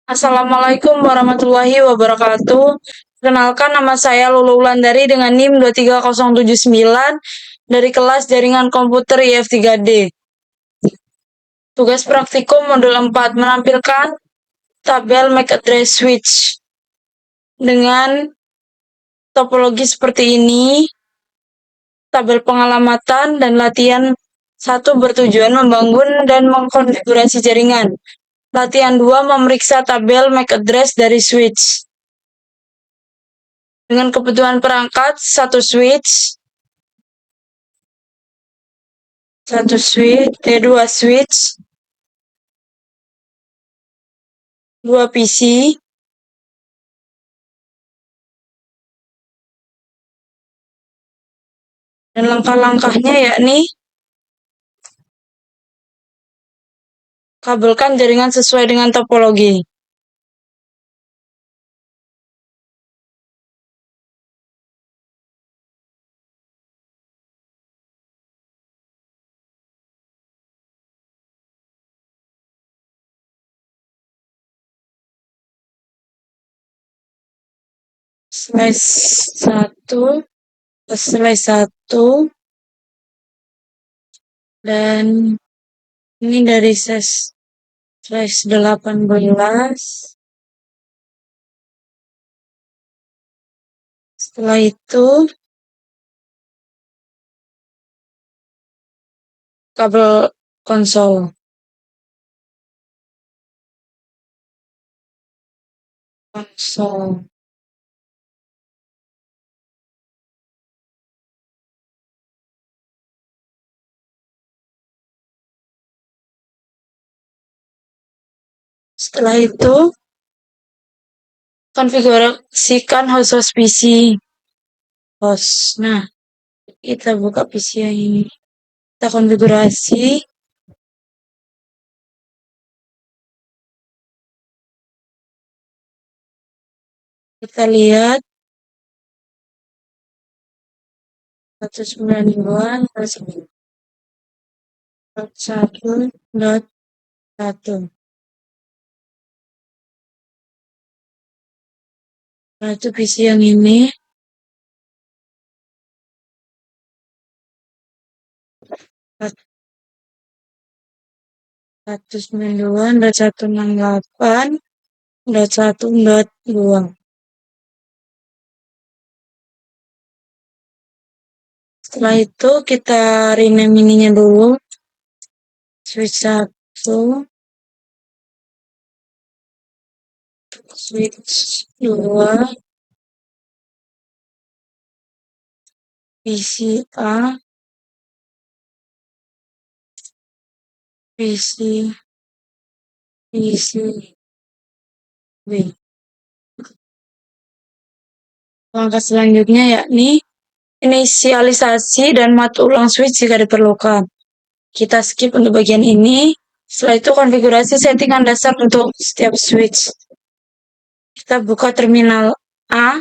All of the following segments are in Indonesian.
Assalamualaikum warahmatullahi wabarakatuh. Perkenalkan nama saya Lulu Wulandari dengan NIM 23079 dari kelas Jaringan Komputer IF3D. Tugas praktikum modul 4 menampilkan tabel MAC address switch dengan topologi seperti ini. Tabel pengalamatan dan latihan 1 bertujuan membangun dan mengkonfigurasi jaringan. Latihan 2 memeriksa tabel MAC address dari switch. Dengan kebutuhan perangkat, satu switch, dua switch, dua PC, dan langkah-langkahnya yakni kabelkan jaringan sesuai dengan topologi. Slide 1 dan ini dari slide 18. Setelah itu kabel konsol. Setelah itu konfigurasikan host PC. Nah, kita buka PC yang ini. Kita konfigurasi. Kita lihat 192.1.1. Nah, itu PC yang ini. Satu 192.168.1.2. Setelah itu kita rename ininya dulu. Switch 1, switch 2, PC A, PC B. Langkah selanjutnya yakni inisialisasi dan mati ulang switch jika diperlukan. Kita skip untuk bagian ini. Setelah itu konfigurasi settingan dasar untuk setiap switch. Kita buka terminal A.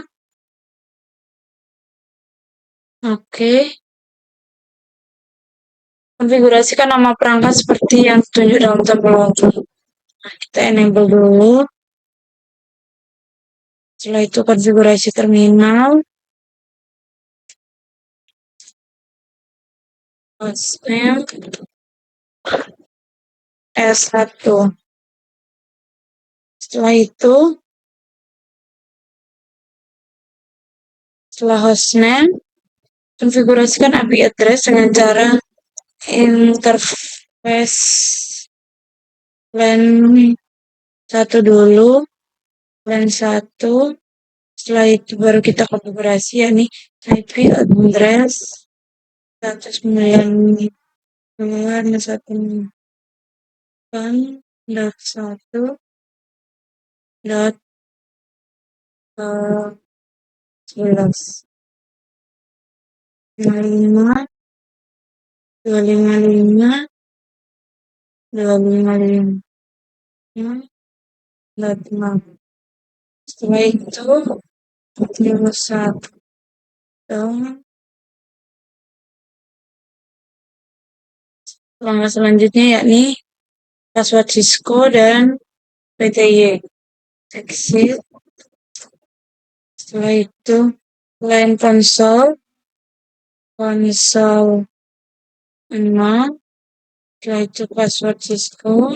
Oke. Konfigurasikan nama perangkat seperti yang ditunjuk dalam topologi. Nah, kita enable dulu. Setelah itu konfigurasi terminal. Hostname S1. Setelah hostname, konfigurasikan IP address dengan cara interface LAN 1 dulu, LAN 1. Setelah itu baru kita konfigurasi yakni IP address 192.1.1.11 255. Setelah itu terus 1. Langkah selanjutnya yakni password Cisco dan PTY. exit. Setelah itu line konsol 6, setelah itu password Cisco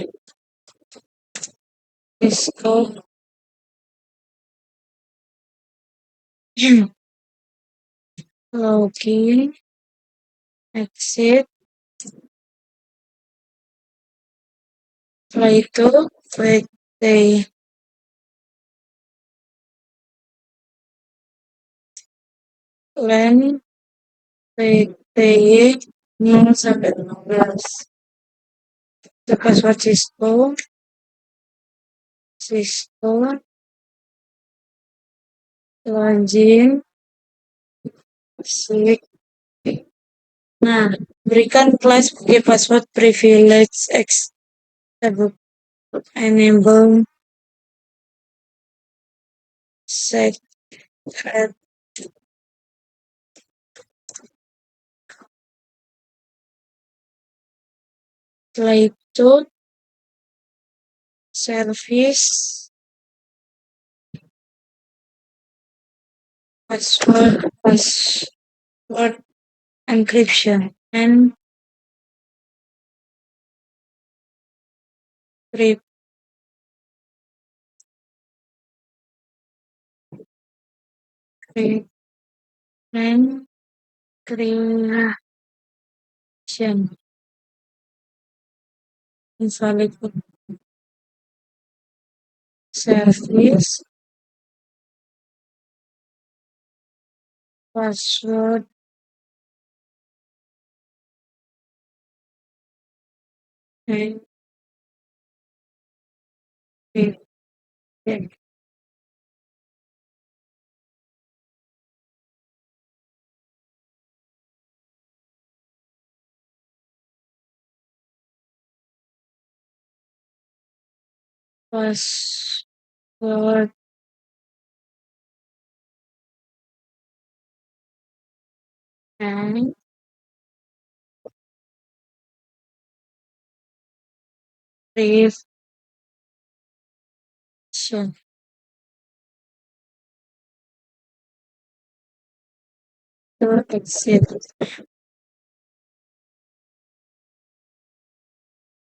login, exit, setelah itu VT LAN VTY 0 sampai 15. Itu password Cisco, login, exit. Nah, berikan kelas sebagai password privilege enable secret. Setelah itu service password encryption and encryption invalid service password encryption password encryption. Exit.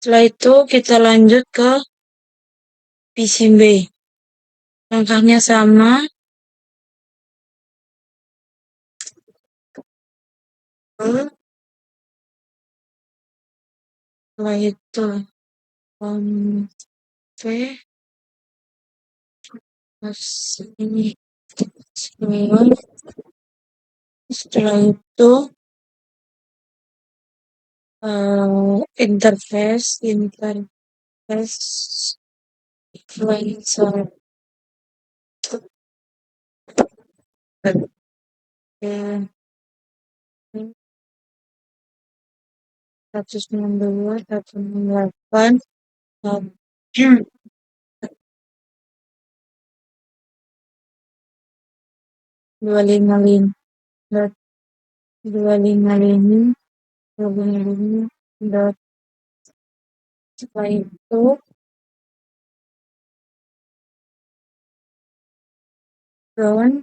Setelah itu kita lanjut ke PCB. Langkahnya sama. Setelah itu V ini semua. Setelah itu interface influencer 192, 168, 255, 255, 255. Setelah itu run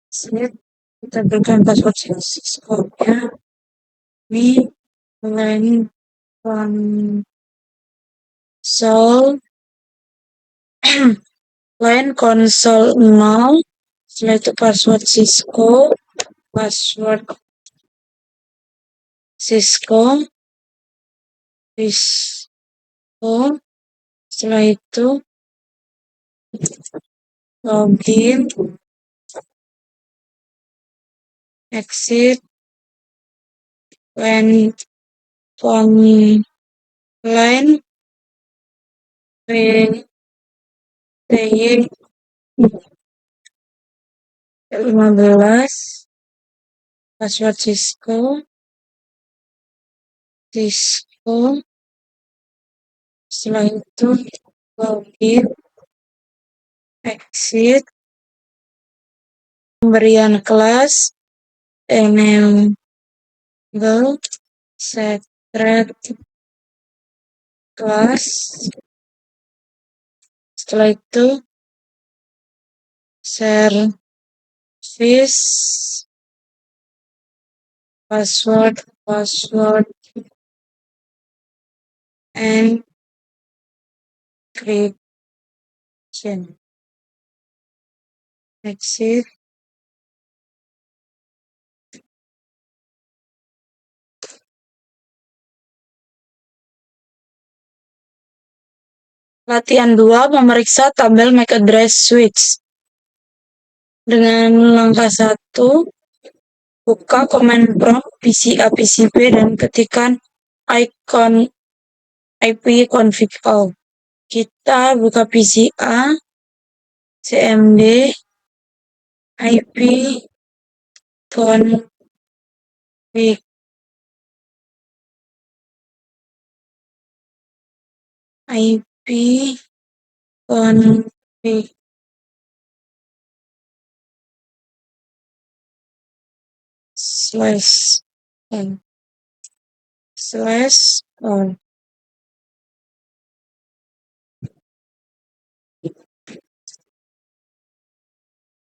set, kita berikan password Cisco-nya di line console line console 0, setelah itu password Cisco, setelah itu login, exit, line line VTY 15, password Cisco, setelah itu login, exit, pemberian kelas, enable secret kelas. Setelah itu service password encryption. Exit. Latihan 2, memeriksa tabel MAC address switch. Dengan langkah 1, buka command prompt PCA PCB dan ketikkan icon IP config all. Kita buka PCA cmd IP config IP config slash n slash on.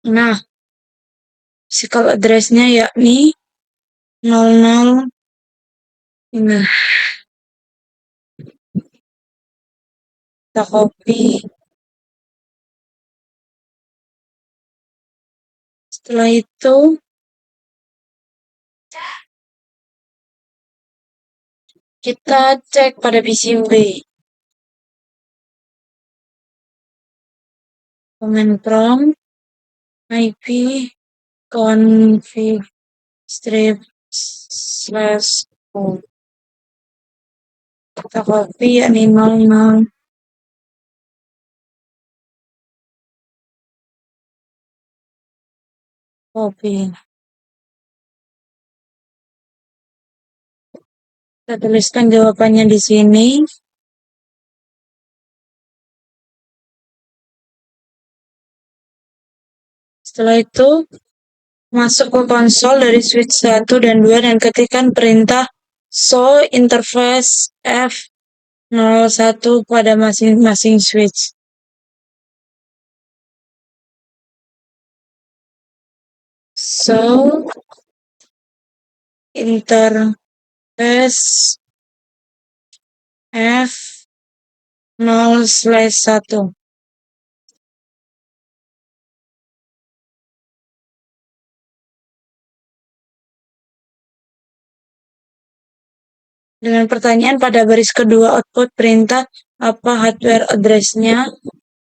Nah, physical address-nya yakni 00 ini. Kita copy. Setelah itu kita cek pada PCB. Command prompt IP config strip slash home. Kita copy yakni 00. Copy. Kita tuliskan jawabannya di sini. Setelah itu masuk ke konsol dari switch 1 dan 2 dan ketikkan perintah show interface F01 pada masing-masing switch. Show interface F0/1. Dengan pertanyaan pada baris kedua output perintah apa hardware address-nya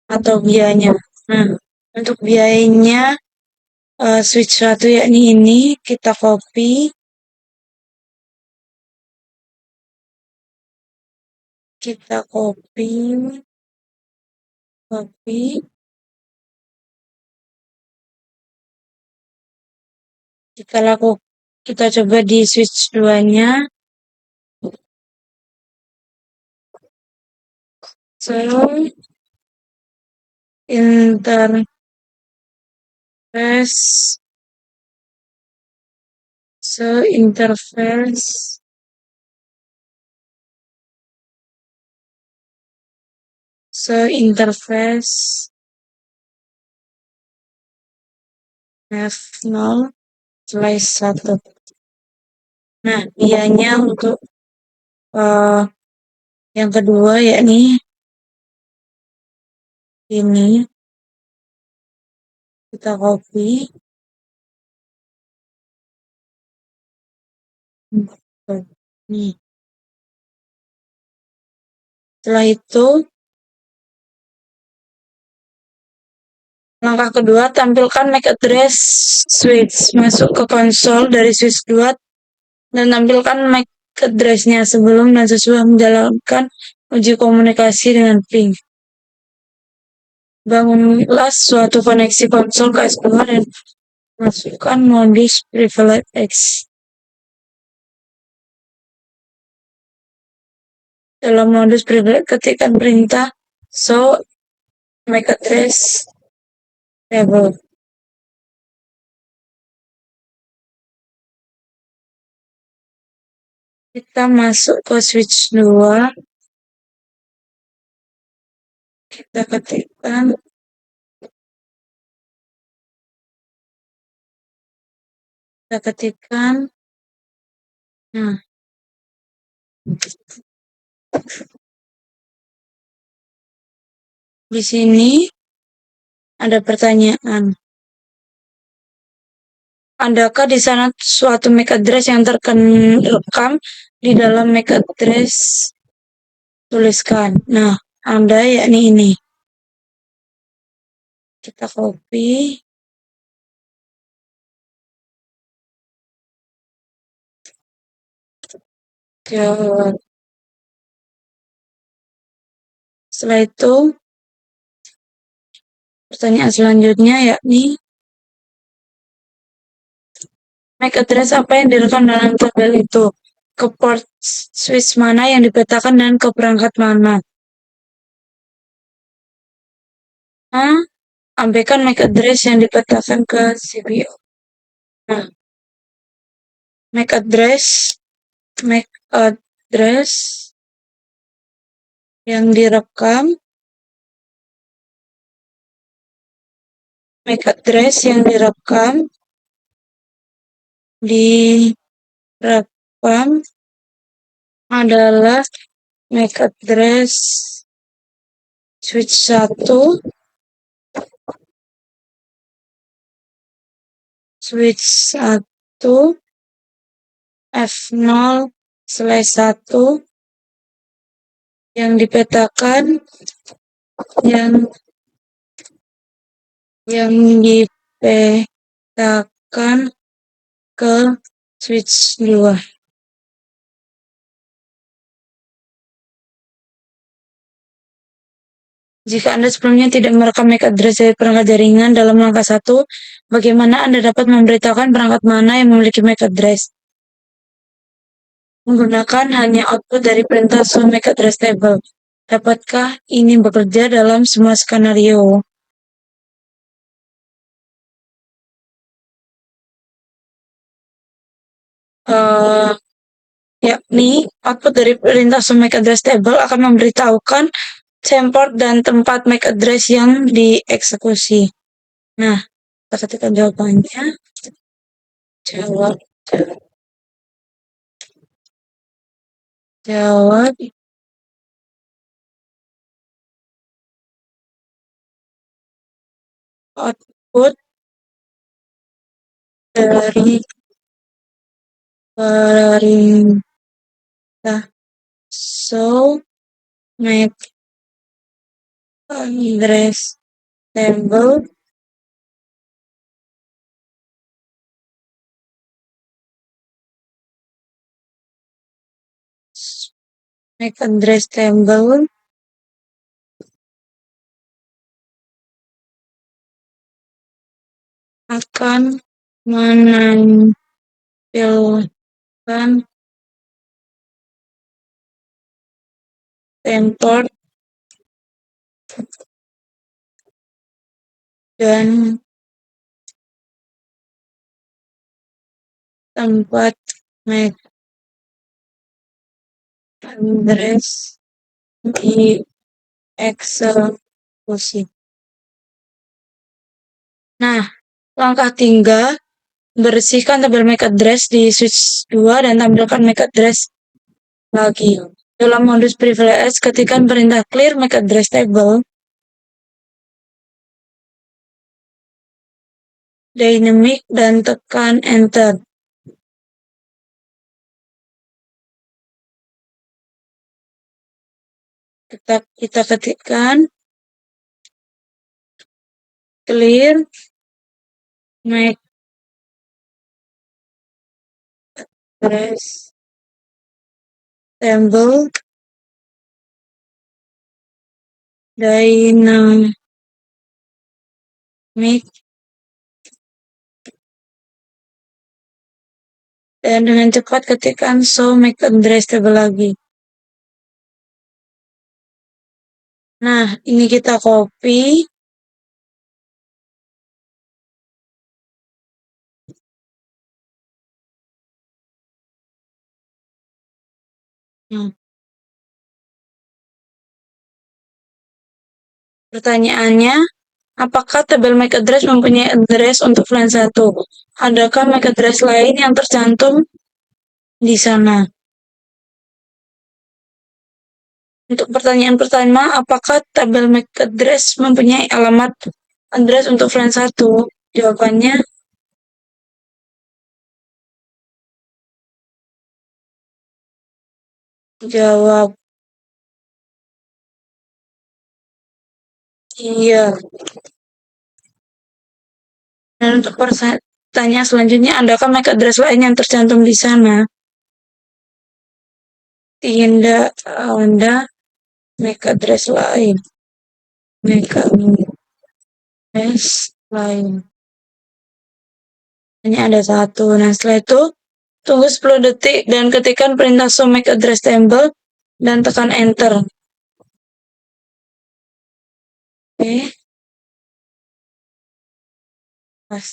atau biayanya. Nah, untuk biayanya switch 1 yakni ini kita copy. Kita copy. Kita coba di switch 2-nya. So, interface F0/1. Nah, biayanya untuk yang kedua yakni ini. Kita copy. Nih. Setelah itu langkah kedua, tampilkan MAC address switch. Masuk ke konsol dari switch 2 dan tampilkan MAC address-nya sebelum dan sesudah menjalankan uji komunikasi dengan ping. Bangunlah suatu koneksi konsol ke S2 dan masukkan modus privilege X. Dalam modus privilege ketikkan perintah show MAC address table. Kita masuk ke switch 2. kita ketikkan kita ketikkan nah di sini ada pertanyaan. Adakah di sana suatu MAC address yang terekam di dalam MAC address? Tuliskan. Nah, Anda yakni ini. Kita copy. Ke Setelah itu, pertanyaan selanjutnya yakni MAC address apa yang direkam dalam tabel itu? Ke port switch mana yang dipetakan dan ke perangkat mana? A. Abaikan MAC address yang dipetakan ke CPU. Nah, MAC address yang direkam, MAC address yang direkam adalah MAC address switch 1, switch 1, F0/1 yang dipetakan yang dipetakan ke switch 2. Jika Anda sebelumnya tidak merekam MAC address dari perangkat jaringan dalam langkah 1, bagaimana Anda dapat memberitahukan perangkat mana yang memiliki MAC address? Menggunakan hanya output dari perintah show MAC address table. Dapatkah ini bekerja dalam semua skenario? Yakni output dari perintah show MAC address table akan memberitahukan port dan tempat MAC address yang dieksekusi. Nah, kita ketikkan jawabannya. Jawab output dari perintah show MAC address table akan menampilkan template dan tempat MAC address dieksekusi. Nah, langkah 3, bersihkan tabel MAC address di switch 2 dan tampilkan MAC address lagi. Dalam modus privilege, ketikkan perintah clear MAC address table dynamic dan tekan enter. Kita ketikkan clear MAC address table dynamic dan dengan cepat ketikkan show MAC address table lagi. Nah, ini kita copy. Nah, Pertanyaannya, apakah tabel MAC address mempunyai address untuk VLAN 1? Adakah MAC address lain yang tercantum di sana? Untuk pertanyaan pertama, apakah tabel MAC address mempunyai alamat address untuk VLAN 1? Jawabannya jawab iya. Dan untuk pertanyaan selanjutnya, adakah MAC address lain yang tercantum di sana? Tidak ada MAC address lain. MAC address lain. Hanya ada satu. Nah, setelah itu, tunggu 10 detik dan ketikkan perintah show MAC address table dan tekan enter. Oke, pas.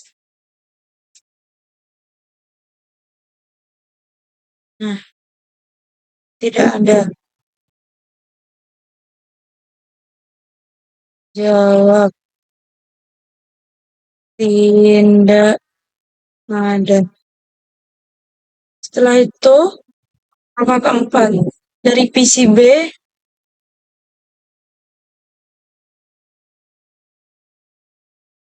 Nah, tidak ada. Jawab tidak ada. Setelah itu, angka keempat. Dari PCB,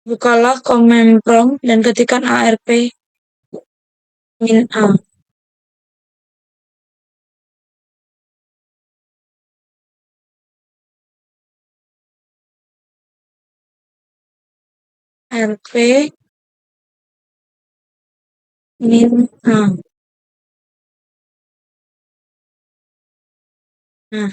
bukalah command prompt dan ketikkan ARP -A. ARP -A. Nah,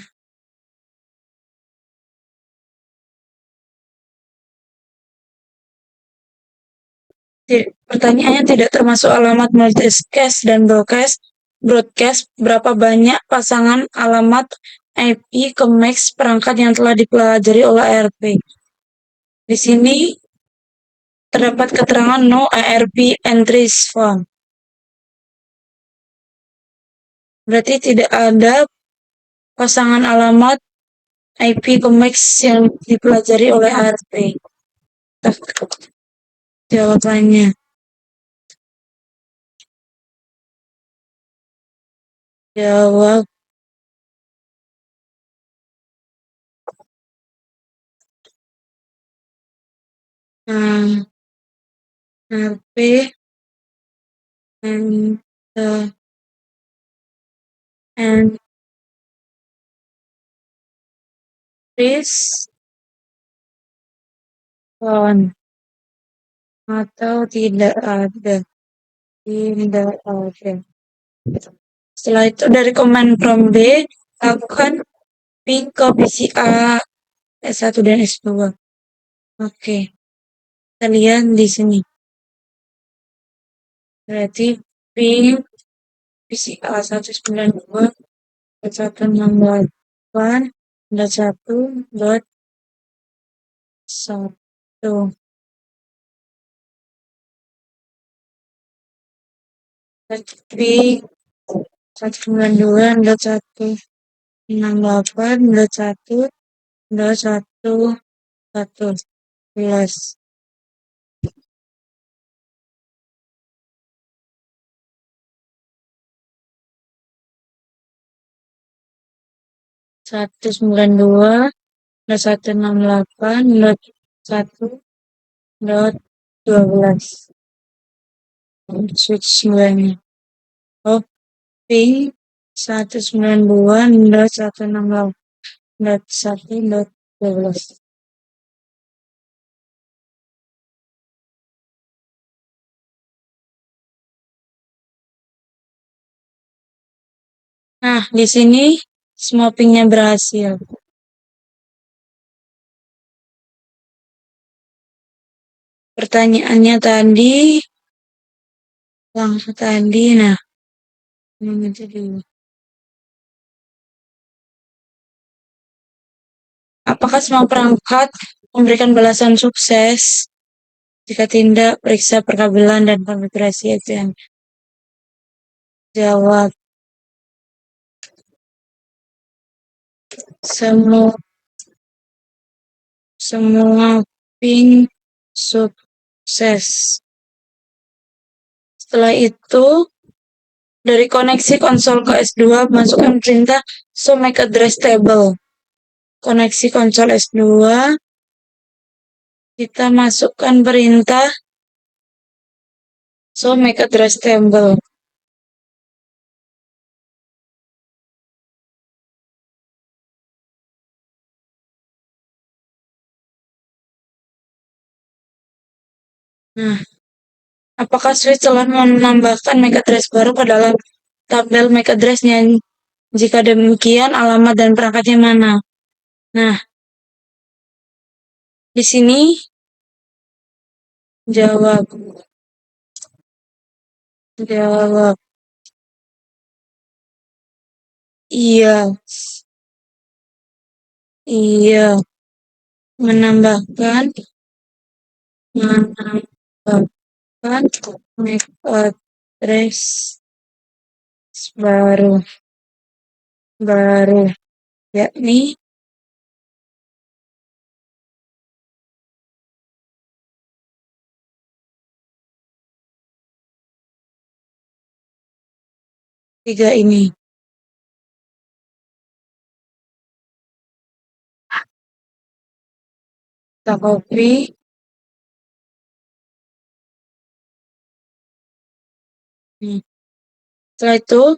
pertanyaannya tidak termasuk alamat multicast dan broadcast berapa banyak pasangan alamat IP ke MAC perangkat yang telah dipelajari oleh ARP. Di sini terdapat keterangan no ARP entries found. Berarti tidak ada pasangan alamat IP ke MAC yang dipelajari oleh ARP. Jawabannya jawab ARP and entries found atau tidak ada. Tidak ada. Setelah itu dari command prompt B, lakukan ping ke PCA S1 dan S2. Oke, kita lihat di sini. Berarti ping PCA 192 168 1 ping 192.168.1.1.1.11. Satu sembilan dua dot satu enam delapan dot satu dot 12 switch semuanya. Oh, ping 192.168.1.12. Nah, di sini semua pingnya berhasil. Pertanyaannya tadi, langsung tadi, nah, ini dulu. Apakah semua perangkat memberikan balasan sukses? Jika tidak, periksa perkabelan dan konfigurasi itu yang jawab. Semua semua ping sukses. Setelah itu, dari koneksi konsol ke S2, masukkan perintah show make address table. Koneksi konsol S2, kita masukkan perintah show make address table. Nah, apakah switch telah menambahkan MAC address baru ke dalam tabel MAC address-nya? Jika demikian, alamat dan perangkatnya mana? Nah, di sini jawab. Iya, iya. Menambahkan, menambahkan MAC address baru, yakni tiga ini. Kita copy. Setelah itu,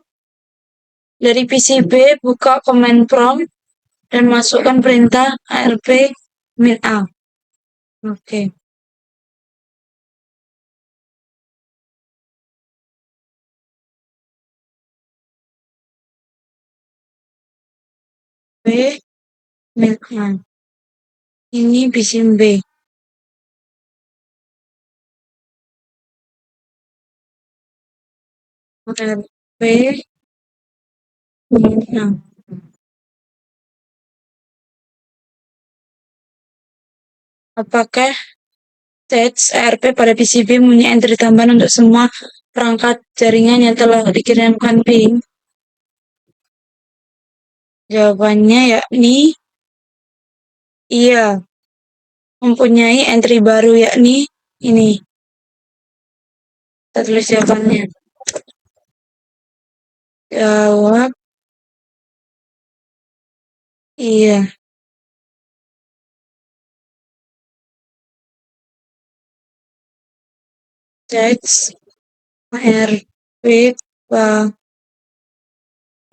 dari PCB buka command prompt dan masukkan perintah ARP min A. Oke. B min A. Ini PCB. ARP min A. Apakah stage ARP pada PCB punya entry tambahan untuk semua perangkat jaringan yang telah dikirimkan ping? Jawabannya yakni iya, mempunyai entry baru yakni ini. Kita tulis jawabannya. Jawab iya. Stage ARP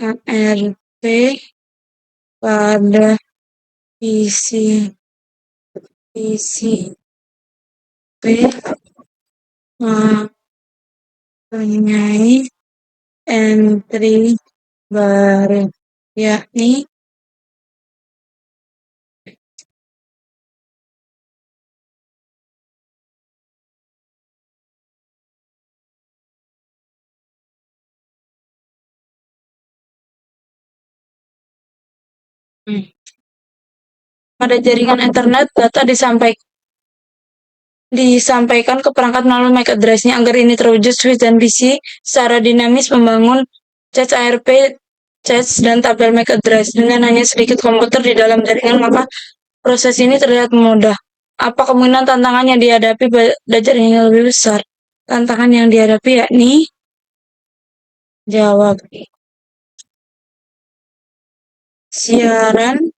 ARP pada PCB mempunyai entry baru, yakni pada jaringan internet data disampaikan ke perangkat melalui MAC address-nya. Agar ini terwujud, switch dan PC secara dinamis membangun cache ARP, cache dan tabel MAC address. Dengan hanya sedikit komputer di dalam jaringan, maka proses ini terlihat mudah. Apa kemungkinan tantangan yang dihadapi pada jaringan yang lebih besar? Tantangan yang dihadapi yakni jawab siaran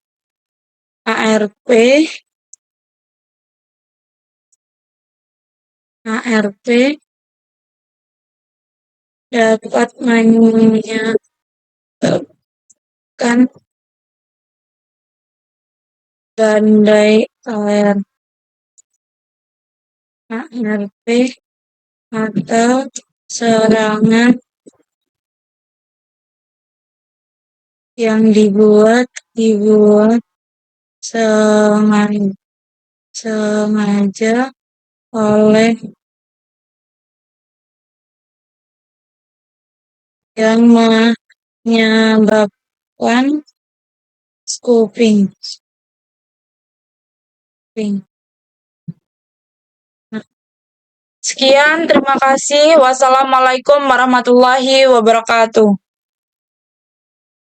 ARP dapat menyebabkan bandai air ARP atau serangan yang dibuat sengaja oleh yang menyebabkan spoofing. Sekian, terima kasih. Wassalamualaikum warahmatullahi wabarakatuh.